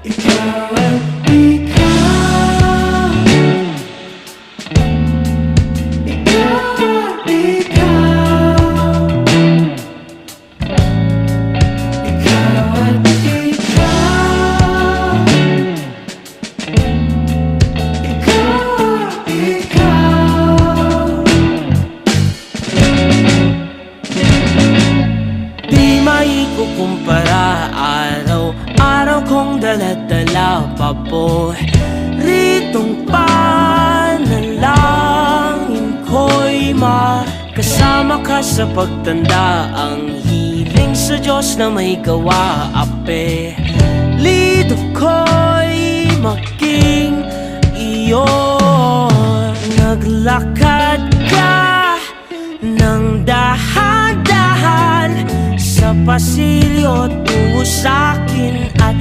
Ikaw at ikaw, ikaw at ikaw, ikaw at ikaw, ikaw at ikaw. Di maikukumpara, araw-araw kong dala-dala paboritong panalangin ko'y makasama ka sa pagtanda. Ang hiling sa Diyos na may gawa, apelido ko'y maging iyo. Naglakad ka ng dahan-dahan sa pasilyo tungo sa'kin at